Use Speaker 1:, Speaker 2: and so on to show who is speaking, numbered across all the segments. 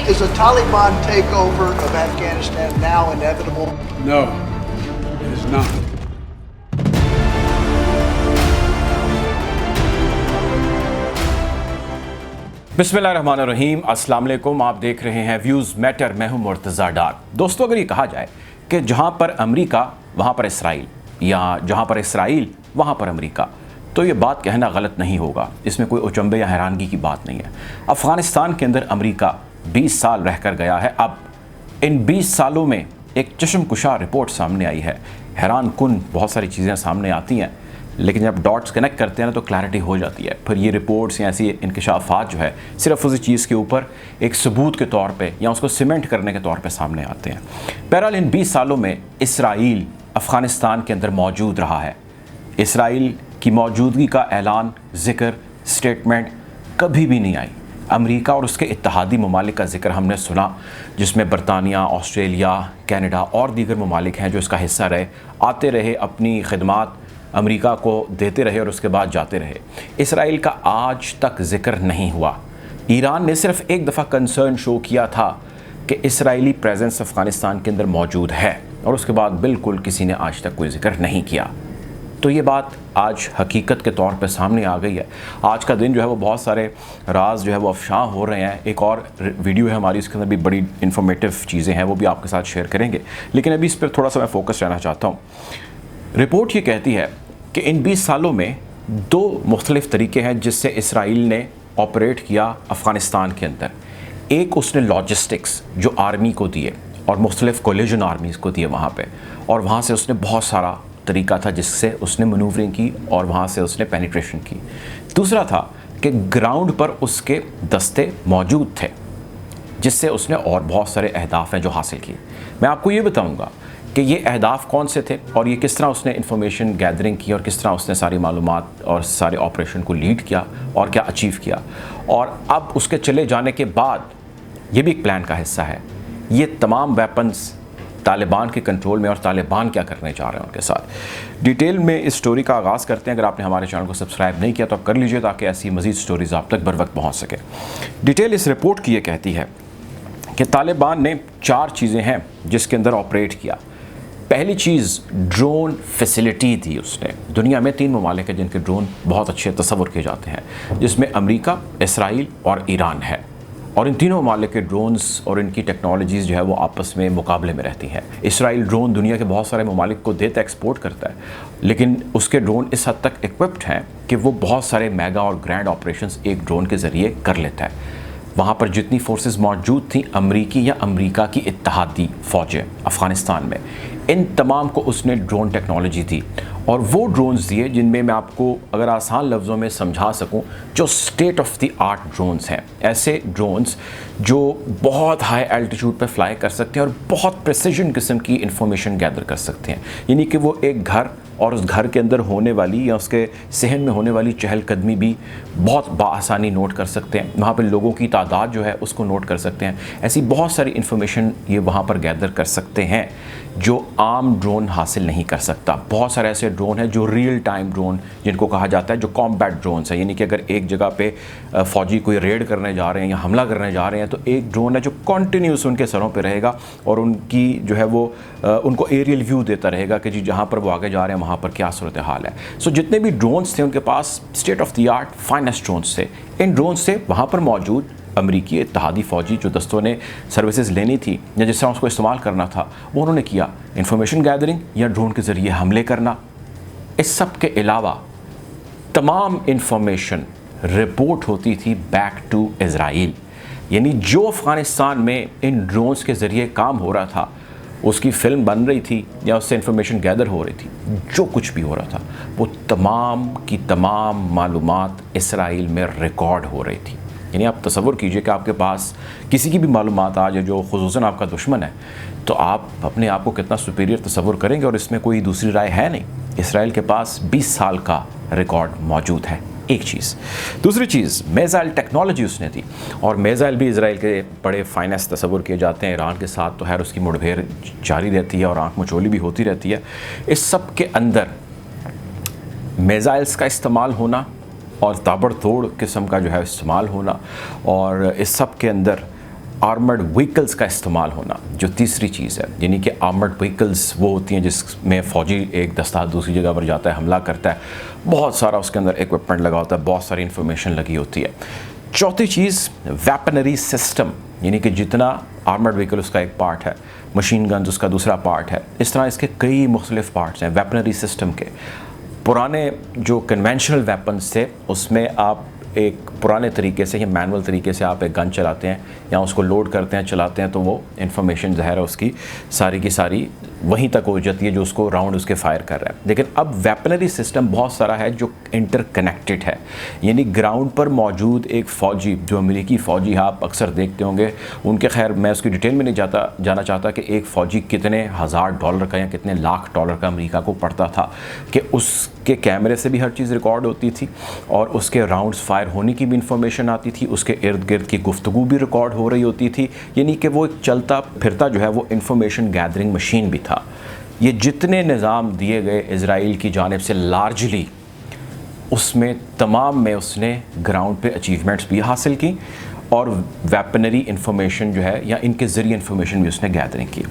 Speaker 1: Is a Taliban takeover of Afghanistan now inevitable?
Speaker 2: No, it is not.
Speaker 3: बिस्मिल्लाहिर्रहमानिर्रहीम, अस्सलाम वालेकुम। आप देख रहे हैं व्यूज़ मैटर। मैं हूं मुर्तज़ा डार। दोस्तों, अगर ये कहा जाए कि जहां पर अमेरिका वहां पर इसराइल, या जहां पर इसराइल वहां पर अमेरिका, तो ये बात कहना गलत नहीं होगा। इसमें कोई अचंभे या हैरानगी की बात नहीं है। अफ़गानिस्तान के अंदर अमेरिका 20 साल रह कर गया है। अब इन 20 सालों में एक चश्मकुशा रिपोर्ट सामने आई है। हैरान कुन बहुत सारी चीज़ें सामने आती हैं, लेकिन जब डॉट्स कनेक्ट करते हैं ना तो क्लैरिटी हो जाती है। फिर ये रिपोर्ट्स या ऐसी इंकशाफात जो है सिर्फ उसी चीज़ के ऊपर एक सबूत के तौर पे या उसको सीमेंट करने के तौर पे सामने आते हैं। बहरहाल इन 20 सालों में इसराइल अफ़गानिस्तान के अंदर मौजूद रहा है। इसराइल की मौजूदगी का ऐलान, ज़िक्र, स्टेटमेंट कभी भी नहीं आई। अमेरिका और उसके इत्तेहादी ममालिक का जिक्र हमने सुना, जिसमें बरतानिया, ऑस्ट्रेलिया, कनाडा और दीगर ममालिक हैं जो इसका हिस्सा रहे, आते रहे, अपनी खिदमात अमेरिका को देते रहे और उसके बाद जाते रहे। इसराइल का आज तक जिक्र नहीं हुआ। ईरान ने सिर्फ एक दफ़ा कंसर्न शो किया था कि इसराइली प्रेजेंस अफ़गानिस्तान के अंदर मौजूद है, और उसके बाद बिल्कुल किसी ने आज तक कोई जिक्र नहीं किया। तो ये बात आज हकीकत के तौर पे सामने आ गई है। आज का दिन जो है वो बहुत सारे राज जो है वो अफशां हो रहे हैं। एक और वीडियो है हमारी, इसके अंदर भी बड़ी इन्फॉर्मेटिव चीज़ें हैं, वो भी आपके साथ शेयर करेंगे। लेकिन अभी इस पर थोड़ा सा मैं फोकस रहना चाहता हूँ। रिपोर्ट ये कहती है कि इन 20 सालों में 2 मुख्तलिफ़ तरीके हैं जिससे इसराइल ने ऑपरेट किया अफ़गानिस्तान के अंदर। एक, उसने लॉजिस्टिक्स जो आर्मी को दिए और मुख्तलिफ़ कोलिजन आर्मीज़ को दिए वहाँ पे, और वहाँ से उसने बहुत सारा तरीका था जिससे उसने मनूवरिंग की और वहाँ से उसने पेनिट्रेशन की। दूसरा था कि ग्राउंड पर उसके दस्ते मौजूद थे, जिससे उसने और बहुत सारे अहदाफ हैं जो हासिल किए। मैं आपको ये बताऊँगा कि ये अहदाफ कौन से थे और ये किस तरह उसने इन्फॉर्मेशन गैदरिंग की और किस तरह उसने सारी मालूमात और सारे ऑपरेशन को लीड किया और क्या अचीव किया। और अब उसके चले जाने के बाद ये भी एक प्लान का हिस्सा है। ये तमाम वेपन्स तालिबान के कंट्रोल में, और तालिबान क्या करने जा रहे हैं उनके साथ। डिटेल में इस स्टोरी का आगाज़ करते हैं। अगर आपने हमारे चैनल को सब्सक्राइब नहीं किया तो आप कर लीजिए, ताकि ऐसी मज़ीद स्टोरीज़ आप तक बर वक्त पहुँच सके। डिटेल इस रिपोर्ट की ये कहती है कि तालिबान ने 4 चीज़ें हैं जिसके अंदर ऑपरेट किया। पहली चीज़, ड्रोन फैसिलिटी दी उसने। दुनिया में 3 ममालिक हैं जिनके ड्रोन बहुत अच्छे तस्वुर किए जाते हैं, जिसमें अमेरिका, इसराइल और ईरान है। और इन तीनों ममालिक के ड्रोन्स और इनकी टेक्नोलॉजीज़ जो है वो आपस में मुकाबले में रहती हैं। इसराइल ड्रोन दुनिया के बहुत सारे ममालिक को देता, एक्सपोर्ट करता है, लेकिन उसके ड्रोन इस हद तक इक्विप्ड हैं कि वो बहुत सारे मेगा और ग्रैंड ऑपरेशंस एक ड्रोन के ज़रिए कर लेता है। वहाँ पर जितनी फोर्सेस मौजूद थी अमरीकी या अमेरिका की इत्तेहादी फ़ौजें अफ़गानिस्तान में, इन तमाम को उसने ड्रोन टेक्नोलॉजी दी। और वो ड्रोन्स दिए जिनमें मैं आपको अगर आसान लफ्ज़ों में समझा सकूं, जो state of the art drones हैं। ऐसे ड्रोन्स जो बहुत हाई एल्टीट्यूड पे फ्लाई कर सकते हैं और बहुत प्रिसिजन किस्म की इंफॉर्मेशन गैदर कर सकते हैं। यानी कि वो एक घर और उस घर के अंदर होने वाली या उसके सहन में होने वाली चहलकदमी भी बहुत बासानी नोट कर सकते हैं। वहाँ पर लोगों की तादाद जो है उसको नोट कर सकते हैं। ऐसी बहुत सारी इन्फॉर्मेशन ये वहाँ पर गैदर कर सकते हैं जो आम ड्रोन हासिल नहीं कर सकता। बहुत सारे ऐसे ड्रोन हैं जो रियल टाइम ड्रोन जिनको कहा जाता है, जो कॉम्बैट ड्रोन्स हैं। यानी कि अगर एक जगह पे फ़ौजी कोई रेड करने जा रहे हैं या हमला करने जा रहे हैं, तो एक ड्रोन है जो कॉन्टीन्यूस उनके सरों पे रहेगा और उनकी जो है वो उनको एरियल व्यू देता रहेगा कि जी जहाँ पर वो आगे जा रहे हैं वहाँ पर क्या सूरत हाल है। सो जितने भी ड्रोन्स थे उनके पास state of the art finest drones थे। इन ड्रोन से वहाँ पर मौजूद अमरीकी इत्तेहादी फ़ौजी जो दस्तों ने सर्विसेज लेनी थी या जिस तरह उसको इस्तेमाल करना था, वो उन्होंने किया। इंफॉर्मेशन गैदरिंग या ड्रोन के ज़रिए हमले करना। इस सब के अलावा तमाम इंफॉर्मेशन रिपोर्ट होती थी बैक टू इज़राइल। यानी जो अफ़गानिस्तान में इन ड्रोन्स के ज़रिए काम हो रहा था, उसकी फ़िल्म बन रही थी या उससे इंफॉर्मेशन गैदर हो रही थी, जो कुछ भी हो रहा था वो तमाम की तमाम मालूमात इसराइल में रिकॉर्ड हो रही थी। यानी आप तसव्वुर कीजिए कि आपके पास किसी की भी मालूमात आ जाए जो खुसूसन आपका दुश्मन है, तो आप अपने आप को कितना सुपीरियर तसव्वुर करेंगे, और इसमें कोई दूसरी राय है नहीं। इसराइल के पास 20 साल का रिकॉर्ड मौजूद है। एक चीज़। दूसरी चीज़, मेज़ाइल टेक्नोलॉजी उसने दी, और मेज़ाइल भी इसराइल के बड़े फाइनेस्ट तस्वुर किए जाते हैं। ईरान के साथ तो खैर उसकी मुठभेड़ जारी रहती है और आँख मचोली भी होती रहती है। इस सब के अंदर मेज़ाइल्स का इस्तेमाल होना और ताबड़तोड़ किस्म का जो है इस्तेमाल होना, और इस सब के अंदर आर्मर्ड व्हीकल्स का इस्तेमाल होना जो तीसरी चीज़ है, यानी कि आर्मर्ड व्हीकल्स वो होती हैं जिसमें फ़ौजी एक दस्ता दूसरी जगह पर जाता है, हमला करता है, बहुत सारा उसके अंदर इक्विपमेंट लगा होता है, बहुत सारी इन्फॉर्मेशन लगी होती है। चौथी चीज़ वेपनरी सिस्टम, यानी कि जितना आर्मर्ड व्हीकल उसका एक पार्ट है, मशीन गन्स उसका दूसरा पार्ट है, इस तरह इसके कई मुख्तलिफ पार्ट्स हैं वेपनरी सिस्टम के। पुराने जो कन्वेंशनल वेपन्स थे उसमें आप एक पुराने तरीके से या मैनुअल तरीके से आप एक गन चलाते हैं या उसको लोड करते हैं, चलाते हैं, तो वो इन्फॉर्मेशन ज़ाहिर है उसकी सारी की सारी वहीं तक हो जाती है जो उसको राउंड उसके फायर कर रहा है। लेकिन अब वेपनरी सिस्टम बहुत सारा है जो इंटरकनेक्टेड है, यानी ग्राउंड पर मौजूद एक फ़ौजी, जो अमेरिकी फ़ौजी आप अक्सर देखते होंगे, उनके खैर मैं उसकी डिटेल में नहीं जाना चाहता कि एक फ़ौजी कितने हज़ार डॉलर का या कितने लाख डॉलर का अमेरिका को पड़ता था, कि उसके कैमरे से भी हर चीज़ रिकॉर्ड होती थी और उसके राउंड्स फायर होने की भी इंफॉर्मेशन आती थी, उसके इर्द गिर्द की गुफ्तगू भी रिकॉर्ड हो रही होती थी, यानी कि वो एक चलता फिरता जो है वो इंफॉर्मेशन गैदरिंग मशीन भी था। ये जितने निज़ाम दिए गए इजराइल की जानिब से लार्जली, उसमें तमाम में उसने ग्राउंड पे अचीवमेंट्स भी हासिल की और वेपनरी इंफॉर्मेशन जो है या इनके ज़रिए इंफॉर्मेशन भी उसने गैदरिंग की।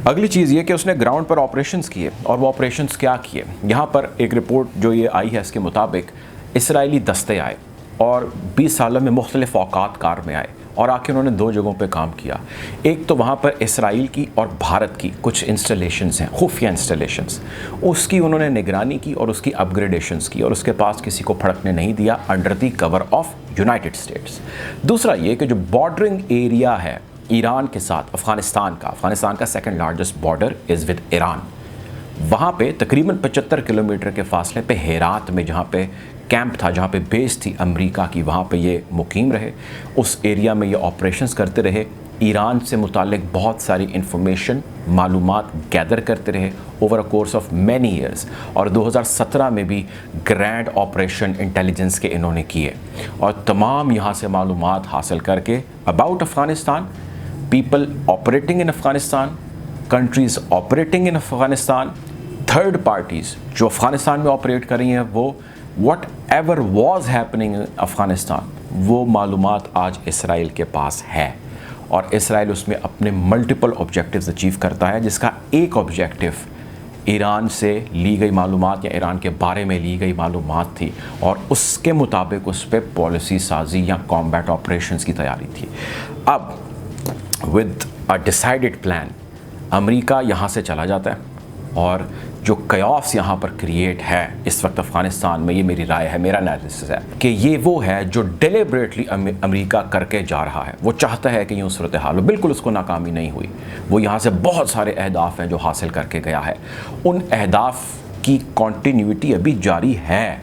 Speaker 3: अगली चीज़ ये कि उसने ग्राउंड पर ऑपरेशंस किए, और वो ऑपरेशंस क्या किए, यहाँ पर एक रिपोर्ट जो ये आई है इसके मुताबिक इसराइली दस्ते आए और 20 सालों में मुख्तलिफ औकात कार में आए और आके उन्होंने 2 जगहों पे काम किया। एक तो वहाँ पर इसराइल की और भारत की कुछ इंस्टॉलेशंस हैं, खुफिया इंस्टॉलेशंस, उसकी उन्होंने निगरानी की और उसकी अपग्रेडेशंस की और उसके पास किसी को फड़कने नहीं दिया, under the cover of United states. दूसरा ये कि जो बॉर्डरिंग एरिया है ईरान के साथ, अफ़गानिस्तान का second largest border is with Iran, वहाँ पे तकरीबन 75 किलोमीटर के फासले पे हेरात में जहाँ पे कैंप था, जहाँ पे बेस थी अमेरिका की, वहाँ पे ये मुकीम रहे, उस एरिया में ये ऑपरेशंस करते रहे, ईरान से मुतालिक बहुत सारी इंफॉर्मेशन मालूमात गैदर करते रहे over a course of many years, और 2017 में भी ग्रैंड ऑपरेशन इंटेलिजेंस के इन्होंने किए और तमाम यहाँ से मालूमात हासिल करके about Afghanistan, people operating in Afghanistan, countries operating in Afghanistan, third parties जो अफ़गानिस्तान में ऑपरेट कर रही हैं, वो what ever was happening in Afghanistan, वो मालूमात आज इसराइल के पास है और इसराइल उसमें अपने मल्टीपल ऑब्जेक्टिव्स अचीव करता है, जिसका एक ऑब्जेक्टिव ईरान से ली गई मालूमात या ईरान के बारे में ली गई मालूमात थी और उसके मुताबिक उस पर पॉलिसी साजी या कॉम्बैट ऑपरेशंस की तैयारी थी। अब with a decided plan America यहाँ से चला जाता है और जो कयास यहाँ पर क्रिएट है इस वक्त अफ़गानिस्तान में, ये मेरी राय है, मेरा एनालिसिस है कि ये वो है जो डिलिबरेटली अमेरिका करके जा रहा है। वो चाहता है कि यूँ सूरत हाल हो, बिल्कुल उसको नाकामी नहीं हुई, वो यहाँ से बहुत सारे अहदाफ हैं जो हासिल करके गया है, उन अहदाफ की कॉन्टीन्यूटी अभी जारी है।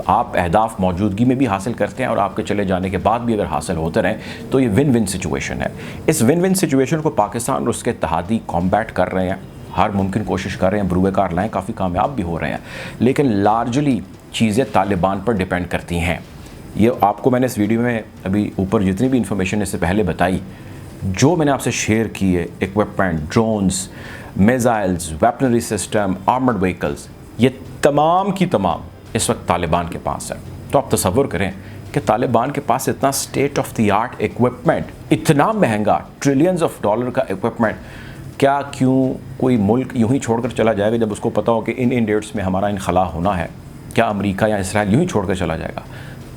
Speaker 3: आप अहदाफ मौजूदगी में भी हासिल करते हैं और आपके चले जाने के बाद भी अगर हासिल होते रहें तो ये विन विन सिचुएशन है। इस विन विन सिचुएशन को पाकिस्तान और उसके इत्तेहादी कॉम्बैट कर रहे हैं, हर मुमकिन कोशिश कर रहे हैं, बुरुएकार लाएँ, काफ़ी कामयाब भी हो रहे हैं, लेकिन लार्जली चीज़ें तालिबान पर डिपेंड करती हैं। ये आपको मैंने इस वीडियो में अभी ऊपर जितनी भी इंफॉर्मेशन इससे पहले बताई, जो मैंने आपसे शेयर की है, equipment, drones, missiles, weaponry system, armoured vehicles, ये तमाम की तमाम इस वक्त तालिबान के पास है। तो आप तसव्वुर करें कि तालिबान के पास इतना state of the art equipment, इतना महंगा ट्रिलियंस ऑफ डॉलर का इक्विपमेंट, क्या क्यों कोई मुल्क यूं ही छोड़कर चला जाएगा जब उसको पता हो कि इन डेट्स में हमारा इनखला होना है? क्या अमेरिका या इसराइल यूं ही छोड़कर चला जाएगा?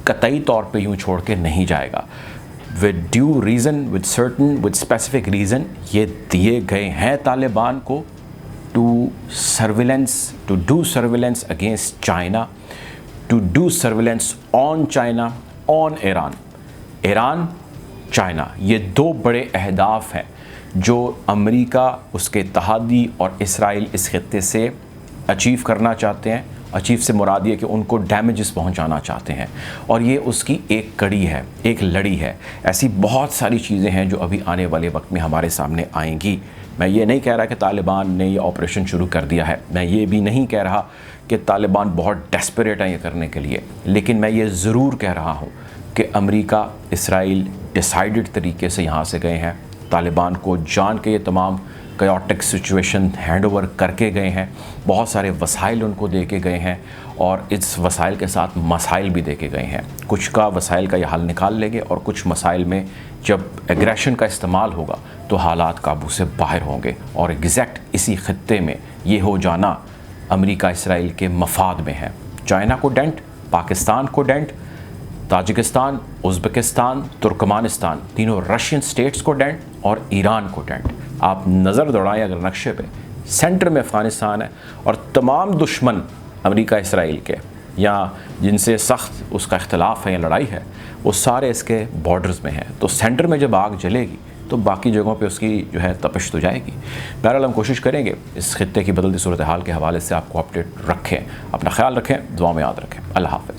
Speaker 3: कतई तौर पे यूं छोड़ के नहीं जाएगा। With due reason, with certain, with specific reason ये दिए गए हैं तालिबान को to do surveillance against China, to do surveillance on China, on Iran, China. ये 2 बड़े अहदाफ हैं जो अमेरिका, उसके इत्तेहादी और इसराइल इस खित्ते से अचीव करना चाहते हैं। अचीव से मुराद ये कि उनको डैमेजेस पहुंचाना चाहते हैं और ये उसकी एक कड़ी है, एक लड़ी है। ऐसी बहुत सारी चीज़ें हैं जो अभी आने वाले वक्त में हमारे सामने आएंगी। मैं ये नहीं कह रहा कि तालिबान ने ये ऑपरेशन शुरू कर दिया है, मैं ये भी नहीं कह रहा कि तालिबान बहुत डेस्परेट है ये करने के लिए, लेकिन मैं ये ज़रूर कह रहा हूँ कि अमेरिका, इसराइल डिसाइडेड तरीके से यहाँ से गए हैं। तालिबान को जान के ये तमाम कयोटिक सिचुएशन हैंड ओवर करके गए हैं, बहुत सारे वसाइल उनको दे के गए हैं और इस वसाइल के साथ मसाइल भी दे के गए हैं। कुछ का वसाइल का ये हल निकाल लेंगे और कुछ मसाइल में जब एग्रेशन का इस्तेमाल होगा तो हालात काबू से बाहर होंगे और एग्जैक्ट इसी खत्ते में ये हो जाना अमेरिका इसराइल के मफाद में है। चाइना को डेंट, पाकिस्तान को डेंट, ताजिकिस्तान, उज़्बेकिस्तान, तुर्कमानिस्तान, तीनों रशियन स्टेट्स को डेंट और ईरान को डेंट। आप नज़र दौड़ाएं अगर नक्शे पे, सेंटर में अफ़गानिस्तान है और तमाम दुश्मन अमेरिका इसराइल के या जिनसे सख्त उसका इख्तलाफ है या लड़ाई है वो सारे इसके बॉर्डर्स में हैं। तो सेंटर में जब आग जलेगी तो बाकी जगहों पे उसकी जो है तपिश तो जाएगी। बहरहाल हम कोशिश करेंगे इस खित्ते की बदलती सूरत हाल के हवाले से आपको अपडेट रखें। अपना ख्याल रखें, दुआ में याद रखें। अल्लाह हाफ़िज़।